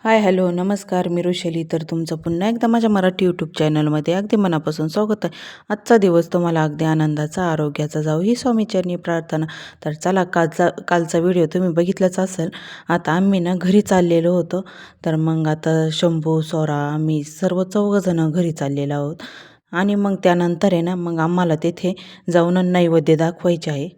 हाय, hello, नमस्कार. मी ऋषाली. तर तुमचं पुन्हा एकदा माझ्या मराठी यूट्यूब चॅनलमध्ये अगदी मनापासून स्वागत आहे. आजचा दिवस तुम्हाला अगदी आनंदाचा, आरोग्याचा जाऊ ही स्वामीचरणी प्रार्थना. तर चला, कालचा व्हिडिओ तुम्ही बघितलाच असेल. आता आम्ही ना घरी चाललेलो होतो. तर मग आता शंभू, स्वरा, आम्ही सर्व 4 घरी चाललेलो आहोत. आणि मग त्यानंतर आहे ना, मग आम्हाला तेथे जाऊन नैवेद्य दाखवायचे आहे.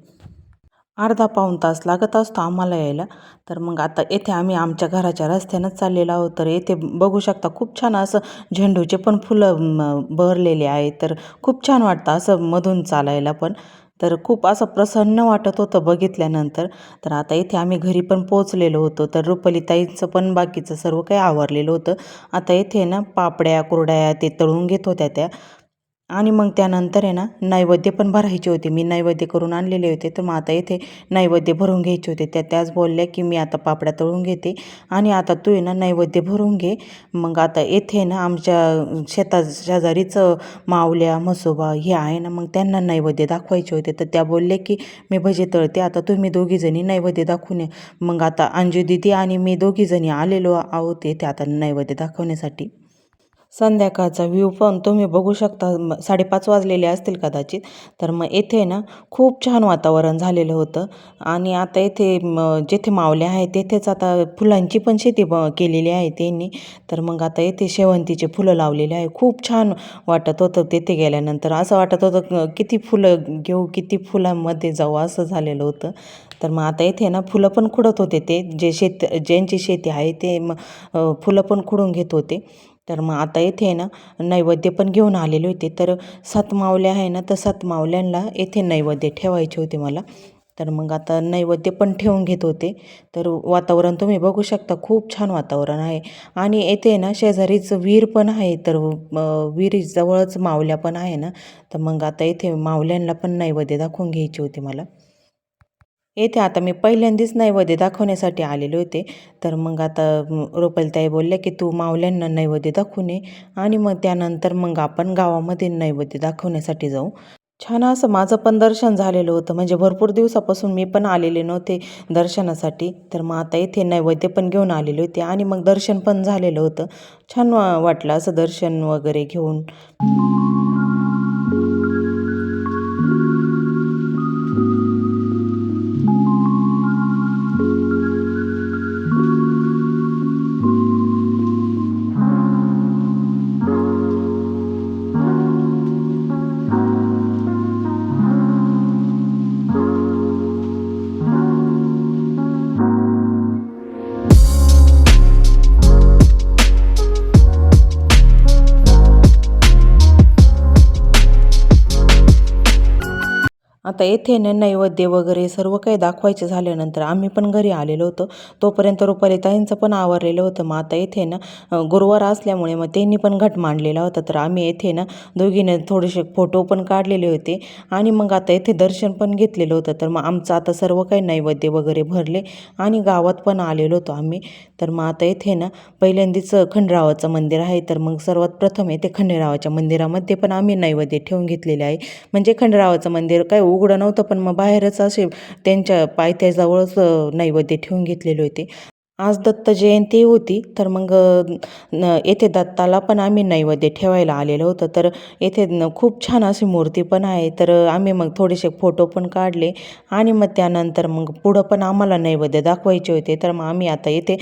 अर्धा पाऊण तास लागत असतो आम्हाला यायला. तर मग आता येथे आम्ही आमच्या घराच्या रस्त्यानंच चाललेलो आहोत. तर येथे बघू शकता खूप छान असं झेंडूचे पण फुलं बहरलेले आहेत. तर खूप छान वाटतं असं मधून चालायला पण. तर खूप असं प्रसन्न वाटत होतं बघितल्यानंतर. तर आता इथे आम्ही घरी पण पोहोचलेलो होतो. तर रुपालीताईंचं पण बाकीचं सर्व काही आवरलेलं होतं. आता इथे ना पापड्या, कुरड्या ते तळून घेत होत्या त्या. आणि मग त्यानंतर आहे ना, नैवेद्य पण भरायचे होते. मी नैवेद्य करून आणलेले होते. तर मग आता इथे नैवेद्य भरून घ्यायचे होते. त्याच बोलल्या की मी आता पापड्या तळून घेते आणि आता तू आहे ना नैवेद्य भरून घे. मग आता येथे ना आमच्या शेजारीच माऊल्या, म्हसोबा हे आहे ना, मग त्यांना नैवेद्य दाखवायचे होते. तर त्या बोलले की मी भजे तळते, आता तुम्ही दोघीजणी नैवेद्य दाखवून या. मग आता अंजू दिदी आणि मी दोघीजणी आलेलो आहोत इथे आता नैवेद्य दाखवण्यासाठी. संध्याकाळचा व्ह्यू पण तुम्ही बघू शकता. 5:30 वाजलेले असतील कदाचित. तर मग येथे ना खूप छान वातावरण झालेलं होतं. आणि आता येथे जेथे मावल्या आहेत तेथेच आता फुलांची पण शेती केलेली आहे त्यांनी. तर मग आता येथे शेवंतीचे फुलं लावलेले आहे. खूप छान वाटत होतं तिथे गेल्यानंतर. असं वाटत होतं किती फुलं घेऊ, किती फुलांमध्ये जाऊ, असं झालेलं होतं. तर मग आता इथे ना फुलं पण खुडत होते ते ज्यांची शेती आहे ते फुलं पण खुडून घेत होते. तर मग आता इथे ना नैवेद्य पण घेऊन आलेले होते. तर 7 मावल्या आहे ना, तर 7 मावल्यांना येथे नैवेद्य ठेवायचे होते मला. तर मग आता नैवेद्य पण ठेवून घेत होते. तर वातावरण तुम्ही बघू शकता, खूप छान वातावरण आहे. आणि येथे ना शेजारीच विहीर पण आहे. तर विहिरीजवळच मावल्या पण आहे ना, तर मग आता इथे मावल्यांना पण नैवेद्य दाखवून घ्यायचे होते मला. येथे आता मी पहिल्यांदाच नैवेद्य दाखवण्यासाठी आलेले होते. तर मग आता रुपालीताई बोलल्या की तू मावल्यांना नैवेद्य दाखवून ये आणि मग त्यानंतर मग आपण गावामध्ये नैवेद्य दाखवण्यासाठी जाऊ. छान असं माझं पण दर्शन झालेलं होतं. म्हणजे भरपूर दिवसापासून मी पण आलेले नव्हते दर्शनासाठी. तर मग आता इथे नैवेद्य पण घेऊन आलेले होते आणि मग दर्शन पण झालेलं होतं. छान वाटलं असं दर्शन वगैरे घेऊन. आता येथे ना नैवेद्य वगैरे सर्व काही दाखवायचे झाल्यानंतर आम्ही पण घरी आलेलो होतो. तोपर्यंत रुपालीताईंचं पण आवरलेलं होतं. मग आता येथे ना गुरुवार असल्यामुळे मग त्यांनी पण घट मांडलेला होता. तर आम्ही येथे ना दोघीने थोडेसे फोटो पण काढलेले होते आणि मग आता येथे दर्शन पण घेतलेलं होतं. तर मग आमचं आता सर्व काही नैवेद्य वगैरे भरले आणि गावात पण आलेलो होतो आम्ही. तर मग आता येथे ना पहिल्यांदाच खंडेरावाचं मंदिर आहे. तर मग सर्वात प्रथम येथे खंडेरावाच्या मंदिरामध्ये पण आम्ही नैवेद्य ठेवून घेतलेले आहे. म्हणजे खंडेरावाचं मंदिर काय उघडं नव्हतं, पण मग बाहेरच असे त्यांच्या पायथ्याजवळच नैवेद्य ठेवून घेतलेले होते. आज दत्त जयंती होती. तर मग येथे दत्ताला पण आम्ही नैवेद्य ठेवायला आलेलो होतं. तर येथे खूप छान अशी मूर्ती पण आहे. तर आम्ही मग थोडेसे फोटो पण काढले आणि मग त्यानंतर मग पुढं पण आम्हाला नैवेद्य दाखवायचे होते. तर मग आम्ही आता इथे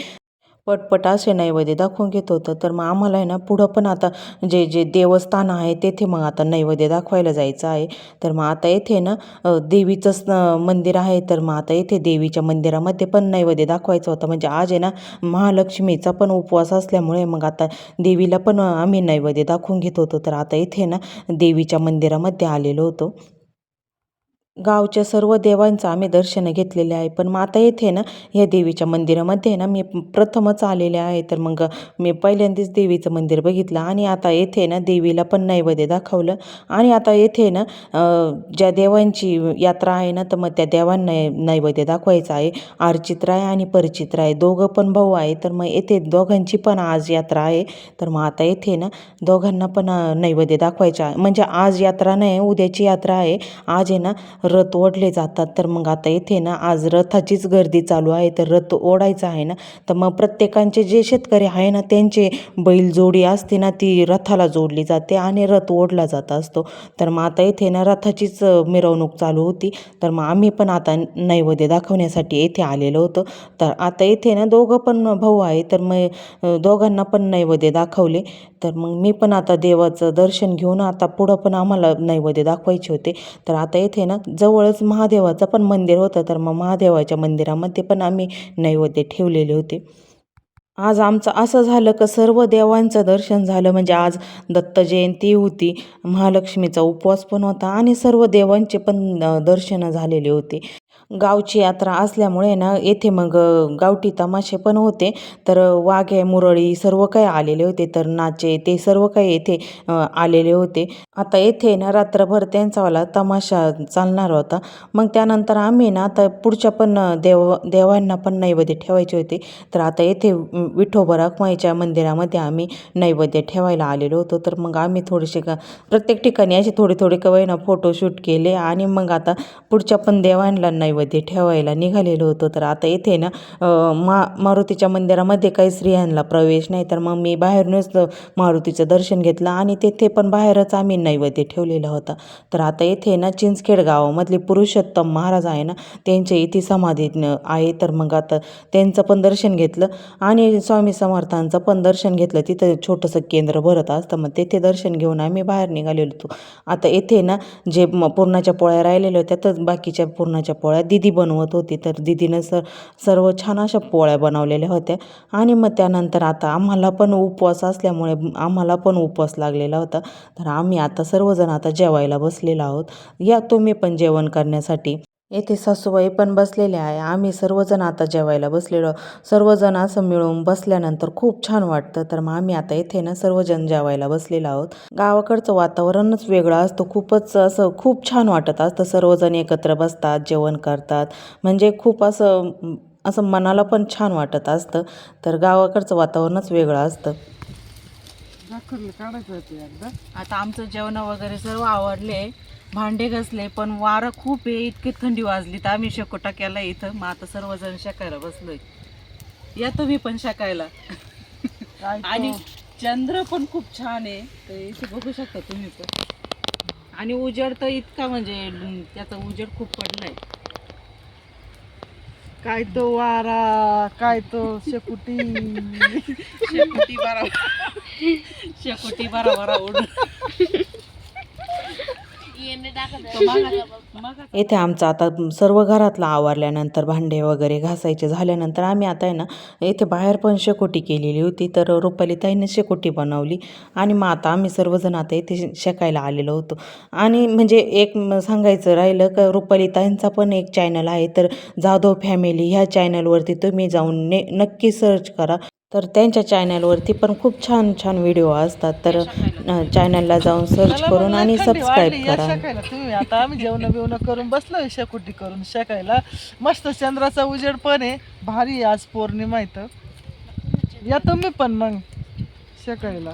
पटपट असे नैवेद्य दाखवून घेत होतं. तर मग आम्हाला आहे ना पुढं पण आता जे जे देवस्थान आहे तेथे मग आता नैवेद्य दाखवायला जायचं आहे. तर मग आता येथे ना देवीचंच मंदिर आहे. तर मग आता येथे देवीच्या मंदिरामध्ये पण नैवेद्य दाखवायचं होतं. म्हणजे आज आहे ना महालक्ष्मीचा पण उपवास असल्यामुळे मग आता देवीला पण आम्ही नैवेद्य दाखवून घेत होतो. तर आता इथे ना देवीच्या मंदिरामध्ये आलेलो होतो. गावच्या सर्व देवांचं आम्ही दर्शनं घेतलेले आहे. पण मग आता येथे ना ह्या देवीच्या मंदिरामध्ये ना मी प्रथमच आलेले आहे. तर मग मी पहिल्यांदाच देवीचं मंदिर बघितलं आणि आता येथे ना देवीला पण नैवेद्य दाखवलं. आणि आता येथे ना ज्या देवांची यात्रा आहे ना, तर मग त्या देवांना नैवेद्य दाखवायचं आहे. आरचित्राय आणि परचित्राय दोघं पण भाऊ आहे. तर मग येथे दोघांची पण आज यात्रा आहे. तर मग आता येथे ना दोघांना पण नैवेद्य दाखवायचं आहे. म्हणजे आज यात्रा नाही, उद्याची यात्रा आहे. आज आहे ना रथ ओढले जातात. तर मग आता इथे ना आज रथाचीच गर्दी चालू आहे. तर रथ ओढायचा आहे ना, तर मग प्रत्येकांचे जे शेतकरी आहे ना त्यांचे बैलजोडी असते ना ती रथाला जोडली जाते आणि रथ ओढला जात असतो. तर मग आता इथे ना रथाचीच मिरवणूक चालू होती. तर मग आम्ही पण आता नैवेद्य दाखवण्यासाठी येथे आलेलो होतो. तर आता इथे ना दोघं पण भाऊ आहे. तर मग दोघांना पण नैवेद्य दाखवले. तर मग मी पण आता देवाचं दर्शन घेऊन आता पुढं पण आम्हाला नैवेद्य दाखवायचे होते. तर आता इथे ना जवळच महादेवाचं पण मंदिर होतं. तर मग महादेवाच्या मंदिरामध्ये पण आम्ही नैवेद्य ठेवलेले होते. आज आमचं असं झालं की सर्व देवांचं दर्शन झालं. म्हणजे आज दत्त जयंती होती, महालक्ष्मीचा उपवास पण होता आणि सर्व देवांचे पण दर्शनं झालेले होते. गावची यात्रा असल्यामुळे ना येथे मग गावठी तमाशे पण होते. तर वाघे, मुरळी सर्व काही आलेले होते. तर नाचे ते सर्व काही येथे आलेले होते. आता येथे ना रात्रभर त्यांचावाला तमाशा चालणार होता. मग त्यानंतर आम्ही ना आता पुढच्या पण देवांना पण नैवेद्य ठेवायचे होते. तर आता येथे विठोबा रखुमाईच्या मंदिरामध्ये आम्ही नैवेद्य ठेवायला आलेलो होतो. तर मग आम्ही थोडेसे प्रत्येक ठिकाणी असे थोडे थोडे का होईना फोटोशूट केले आणि मग आता पुढच्या पण देवांना नैवेद्य ठेवायला निघालेलो होतो. तर आता इथे ना मारुतीच्या मंदिरामध्ये काही स्त्रियांना प्रवेश नाही. तर मग मी बाहेरूनच मारुतीचं दर्शन घेतलं आणि तेथे पण बाहेरच आम्ही नैवेद्य ठेवलेला होता. तर आता इथे ना चिंचखेड गावामधले पुरुषोत्तम महाराज आहे ना त्यांच्या इथे समाधी आहे. तर मग आता त्यांचं पण दर्शन घेतलं आणि स्वामी समर्थांचं पण दर्शन घेतलं. तिथं छोटंसं केंद्र भरत असतं. मग तेथे दर्शन घेऊन आम्ही बाहेर निघालेलो होतो. आता येथे ना जे पुरणाच्या पोळ्या राहिलेल्या होत्या तर बाकीच्या पुरणाच्या पोळ्या दीदी बनवत होती. तर दीदीनं सर्व छान अशा पोळ्या बनवलेल्या होत्या. आणि मग त्यानंतर आता आम्हाला पण उपवास असल्यामुळे आम्हाला पण उपवास लागलेला होता. तर आम्ही आता सर्वजण आता जेवायला बसलेलो आहोत. या तुम्ही पण जेवण करण्यासाठी. येथे सासूबाई पण बसलेल्या आहे. आम्ही सर्वजण आता जेवायला बसलेलो. सर्वजण असं मिळून बसल्यानंतर खूप छान वाटतं. तर मग आम्ही आता इथे ना सर्वजण जेवायला बसलेलो आहोत. गावाकडचं वातावरणच वेगळं असतं. खूपच असं खूप छान वाटत असतं. सर्वजण एकत्र बसतात, जेवण करतात. म्हणजे खूप असं असं मनाला पण छान वाटत असतं. तर गावाकडचं वातावरणच वेगळं असतं. आता आमचं जेवण वगैरे सर्व आवडले, भांडे घासले, पण वारं खूप आहे, इतकी थंडी वाजली. तर आम्ही शेकोटा केला इथं. मग आता सर्वजण शेकायला बसलोय. या तुम्ही पण शेकायला. आणि चंद्र पण खूप छान आहे. तर इथे बघू शकता तुम्ही पण. आणि उजेड तर इतका म्हणजे त्याचा उजेड खूप पडलाय. काय तो वारा, काय तो शेकुटी. शेकोटी बारा शेकोटी बारा बारा उड. येथे आमचं आता सर्व घरातलं आवरल्यानंतर भांडे वगैरे घासायचे झाल्यानंतर आम्ही आता आहे ना इथे बाहेर पण शेकोटी केलेली होती. तर रुपालीताईने शेकोटी बनवली आणि मग आता आम्ही सर्वजण आता इथे शेकायला आलेलो होतो. आणि म्हणजे एक सांगायचं राहिलं का रुपालीताईंचा पण एक चॅनल आहे. तर जाधव फॅमिली ह्या चॅनलवरती तुम्ही जाऊन नक्की सर्च करा. तर त्यांच्या चॅनलवरती पण खूप छान छान व्हिडिओ असतात. तर चॅनलला जाऊन सर्च चला मग करून लय आणि थंडी सबस्क्राईब वाढली, या करा. शेकायला तुम्ही. आता आम्ही जेवण बिवणं करून बसलोय शेकुटी करून शेकायला. मस्त चंद्राचा उजेड पण आहे, भारी आहे. आज पौर्णिमा इथं. या तुम्ही पण मग शेकायला.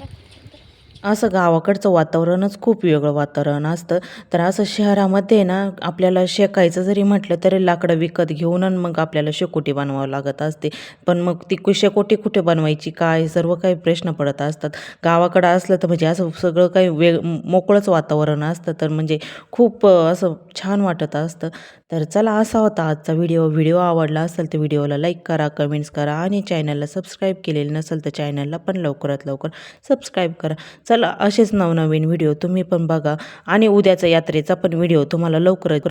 असं गावाकडचं वातावरणच खूप वेगळं वातावरण असतं. तर असं शहरामध्ये ना आपल्याला शेकायचं जरी म्हटलं तरी लाकडं विकत घेऊन आणि मग आपल्याला शेकोटी बनवावं लागत असते. पण मग ती शेकोटी कुठे बनवायची काय सर्व काही प्रश्न पडत असतात. गावाकडं असलं तर म्हणजे असं सगळं काही मोकळंच वातावरण असतं. तर म्हणजे खूप असं छान वाटत असतं. तर चला असा होता आजचा व्हिडिओ आवडला असेल तर व्हिडिओला लाईक करा, कमेंट्स करा आणि चॅनलला सबस्क्राईब केलेलं नसेल तर चॅनलला पण लवकरात लवकर सबस्क्राईब करा. चला असेच नवनवीन व्हिडिओ तुम्ही पण बघा आणि उद्याचा यात्रेचा पण व्हिडिओ तुम्हाला लवकरच